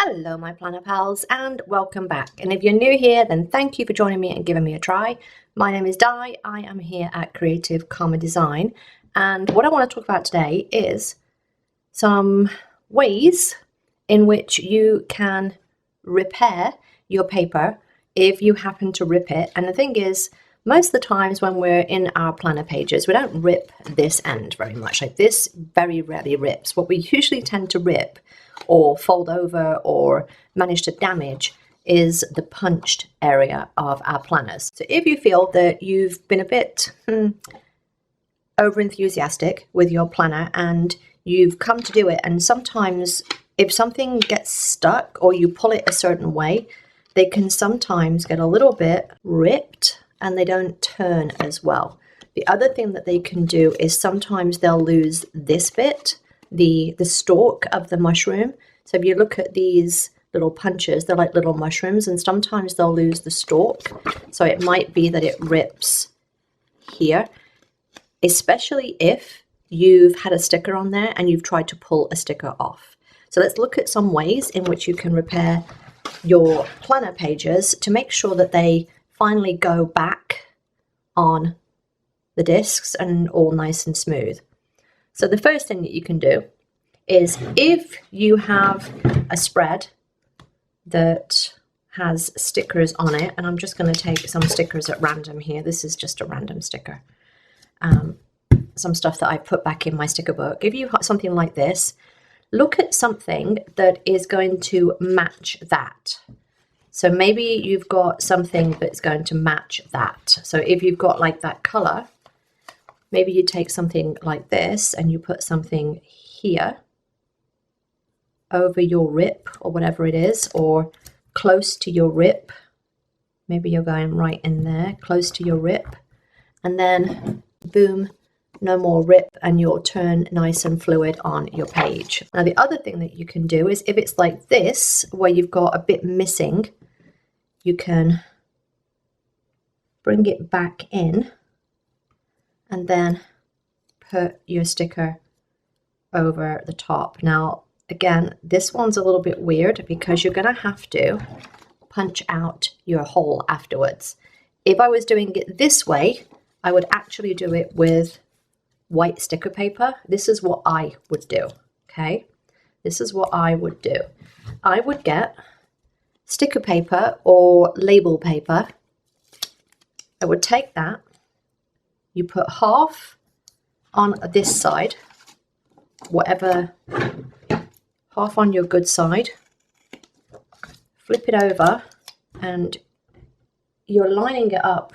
Hello my planner pals and welcome back, and if you're new here then thank you for joining me and giving me a try. My name is Di, I am here at Creative Design, and what I want to talk about today is some ways in which you can repair your paper if you happen to rip it. And the thing is, most of the times when we're in our planner pages we don't rip this end very much. Like this very rarely rips. What we usually tend to rip or fold over or manage to damage is the punched area of our planners. So if you feel that you've been a bit over enthusiastic with your planner and you've come to do it, and sometimes if something gets stuck or you pull it a certain way, they can sometimes get a little bit ripped and they don't turn as well. The other thing that they can do is sometimes they'll lose this bit, the stalk of the mushroom. So if you look at these little punches, they're like little mushrooms, and sometimes they'll lose the stalk. So it might be that it rips here, especially if you've had a sticker on there and you've tried to pull a sticker off. So let's look at some ways in which you can repair your planner pages to make sure that they finally go back on the discs and all nice and smooth. So the first thing that you can do is, if you have a spread that has stickers on it, and I'm just going to take some stickers at random here. This is just a random sticker. Some stuff that I put back in my sticker book. If you have something like this, look at something that is going to match that. So maybe you've got something that's going to match that. So if you've got like that color, maybe you take something like this and you put something here over your rip or whatever it is, or close to your rip. Maybe you're going right in there, close to your rip, and then boom, no more rip, and you'll turn nice and fluid on your page. Now the other thing that you can do is, if it's like this where you've got a bit missing, you can bring it back in and then put your sticker over the top. Now again, this one's a little bit weird because you're going to have to punch out your hole afterwards. If I was doing it this way, I would actually do it with white sticker paper. This is what I would do, okay? This is what I would do. I would get sticker paper or label paper. I would take that. You put half on this side, whatever, half on your good side, flip it over, and you're lining it up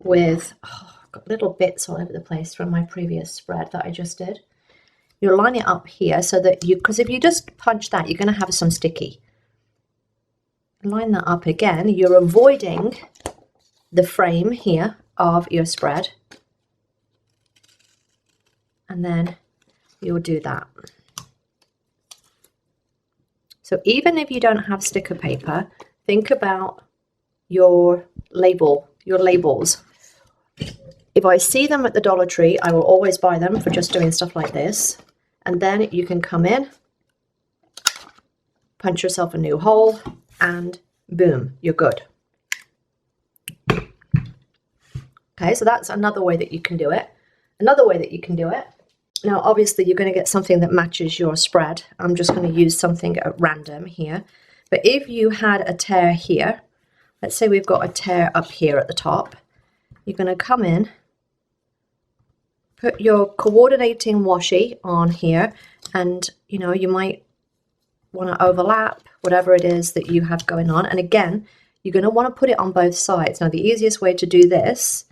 with, I've got little bits all over the place from my previous spread that I just did. You'll line it up here so that because if you just punch that, you're going to have some sticky. Line that up again. You're avoiding the frame here of your spread, and then you'll do that. So even if you don't have sticker paper, think about your labels. If I see them at the Dollar Tree, I will always buy them for just doing stuff like this. And then you can come in, punch yourself a new hole, and boom, you're good. Okay, so that's another way that you can do it. Another way that you can do it. Now, obviously, you're going to get something that matches your spread. I'm just going to use something at random here. But if you had a tear here, let's say we've got a tear up here at the top, you're going to come in, put your coordinating washi on here, and, you know, you might want to overlap whatever it is that you have going on. And again, you're going to want to put it on both sides. Now, the easiest way to do this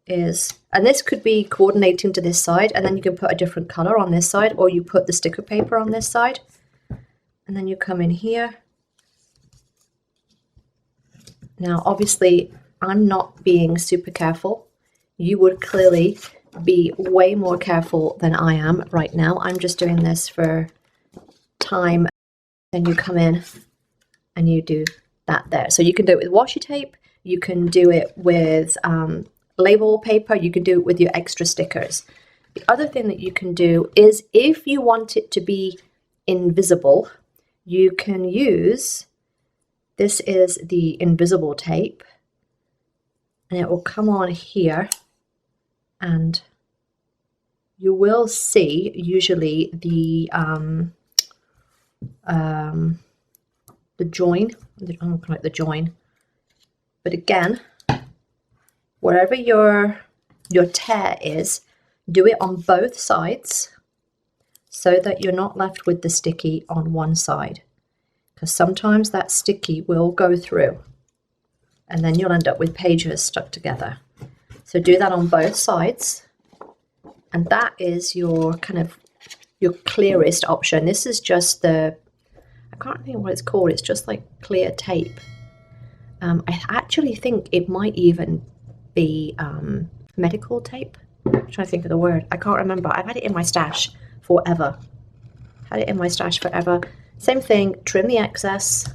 is, and this could be coordinating to this side, and then you can put a different color on this side, or you put the sticker paper on this side, and then you come in here. Now obviously I'm not being super careful. You would clearly be way more careful than I am right now. I'm just doing this for time. Then you come in and you do that there. So you can do it with washi tape, you can do it with label paper, you can do it with your extra stickers. The other thing that you can do is, if you want it to be invisible, you can use, this is the invisible tape, and it will come on here, and you will see usually the join, I'm going to call it the join, but again, wherever your tear is, do it on both sides so that you're not left with the sticky on one side, because sometimes that sticky will go through and then you'll end up with pages stuck together. So do that on both sides, and that is your kind of your clearest option. This is just the, I can't think what it's called, it's just like clear tape. I actually think it might even be medical tape. I'm trying to think of the word. I can't remember. I've had it in my stash forever. Had it in my stash forever. Same thing, trim the excess.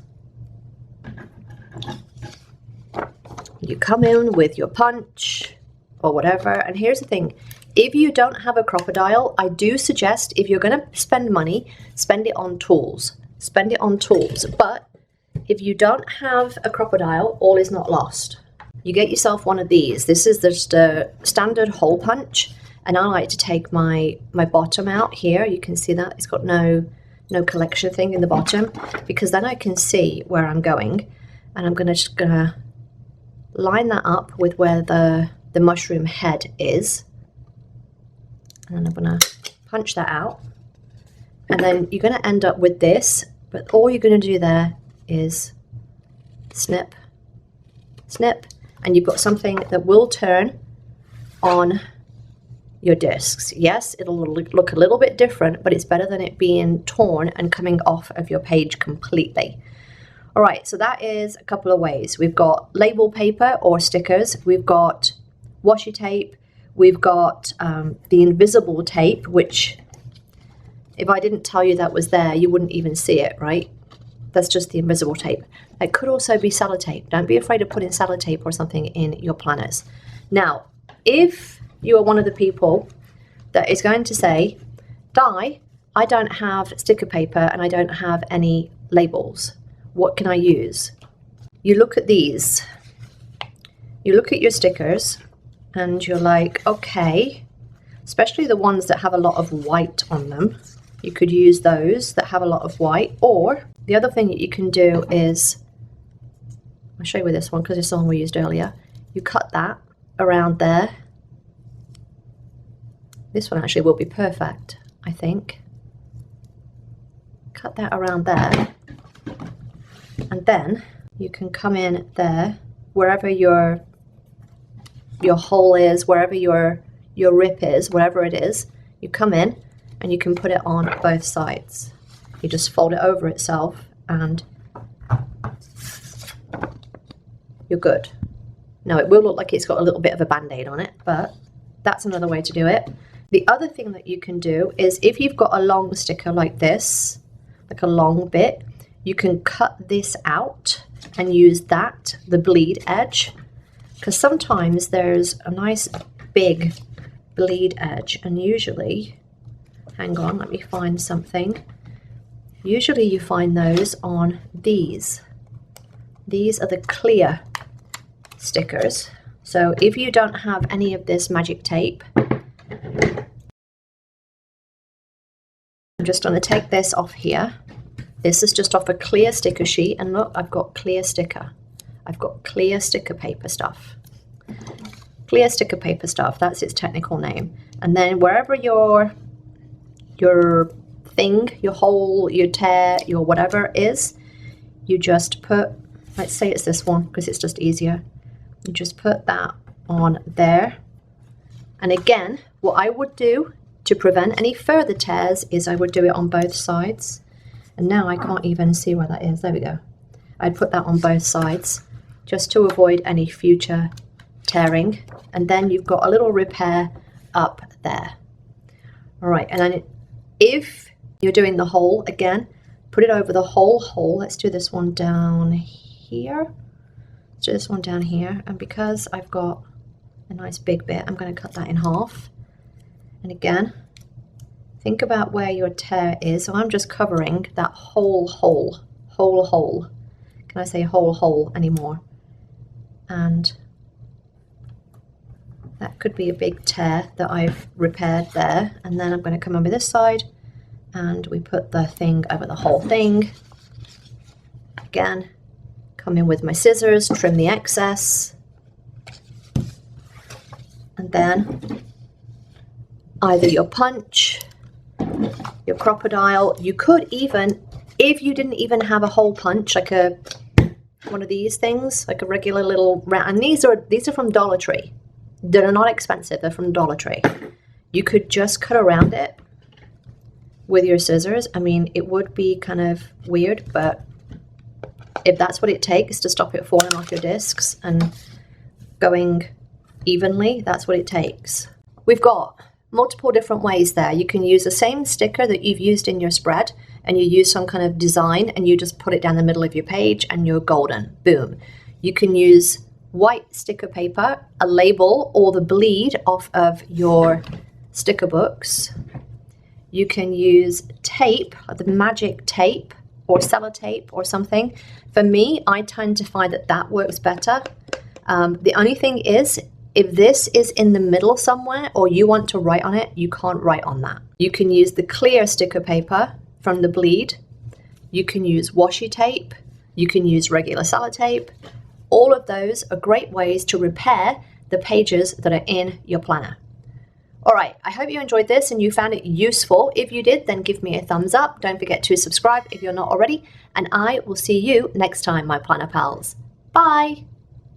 You come in with your punch or whatever, and here's the thing. If you don't have a crop-a-dile, I do suggest if you're going to spend money, spend it on tools. Spend it on tools. But if you don't have a crop-a-dile, all is not lost. You get yourself one of these. This is just a standard hole punch, and I like to take my bottom out here. You can see that it's got no collection thing in the bottom, because then I can see where I'm going, and I'm just gonna line that up with where the mushroom head is, and I'm gonna punch that out, and then you're gonna end up with this, but all you're gonna do there is snip, snip, and you've got something that will turn on your discs. Yes, it'll look a little bit different, but it's better than it being torn and coming off of your page completely. All right, so that is a couple of ways. We've got label paper or stickers, we've got washi tape, we've got the invisible tape, which if I didn't tell you that was there, you wouldn't even see it, right? That's just the invisible tape. It could also be sellotape. Don't be afraid of putting sellotape or something in your planners. Now, if you are one of the people that is going to say, Di, I don't have sticker paper and I don't have any labels. What can I use? You look at these. You look at your stickers and you're like, okay, especially the ones that have a lot of white on them. You could use those that have a lot of white, or the other thing that you can do is, I'll show you with this one because it's the one we used earlier. You cut that around there. This one actually will be perfect, I think. Cut that around there. And then you can come in there, wherever your hole is, wherever your rip is, wherever it is, you come in and you can put it on both sides. You just fold it over itself and you're good. Now it will look like it's got a little bit of a band-aid on it, but that's another way to do it. The other thing that you can do is if you've got a long sticker like this, like a long bit, you can cut this out and use that, the bleed edge, because sometimes there's a nice big bleed edge, and usually, hang on, let me find something. Usually you find those on these. These are the clear stickers. So if you don't have any of this magic tape, I'm just going to take this off here. This is just off a clear sticker sheet, and look, I've got clear sticker. I've got clear sticker paper stuff. Clear sticker paper stuff, that's its technical name. And then wherever your thing, your hole, your tear, your whatever is, you just put, let's say it's this one because it's just easier. You just put that on there. And again, what I would do to prevent any further tears is I would do it on both sides. And now I can't even see where that is. There we go. I'd put that on both sides just to avoid any future tearing. And then you've got a little repair up there. All right, and then if you're doing the hole again, put it over the whole hole. Let's do this one down here. Let's do this one down here. And because I've got a nice big bit, I'm going to cut that in half. And again, think about where your tear is. So I'm just covering that whole hole. Can I say whole hole anymore? And that could be a big tear that I've repaired there. And then I'm going to come over this side and we put the thing over the whole thing. Again, come in with my scissors, trim the excess. And then either your punch, your crop-a-dile, you could even, if you didn't even have a hole punch, like one of these things, like a regular little round, and these are from Dollar Tree. They're not expensive, they're from Dollar Tree. You could just cut around it with your scissors. I mean, it would be kind of weird, but if that's what it takes to stop it falling off your discs and going evenly, that's what it takes. We've got multiple different ways there. You can use the same sticker that you've used in your spread and you use some kind of design and you just put it down the middle of your page and you're golden. Boom. You can use white sticker paper, a label, or the bleed off of your sticker books. You can use tape, like the magic tape or sellotape or something. For me, I tend to find that that works better. The only thing is, if this is in the middle somewhere or you want to write on it, you can't write on that. You can use the clear sticker paper from the bleed. You can use washi tape. You can use regular sellotape. All of those are great ways to repair the pages that are in your planner. All right, I hope you enjoyed this and you found it useful. If you did, then give me a thumbs up. Don't forget to subscribe if you're not already, and I will see you next time, my planner pals. Bye.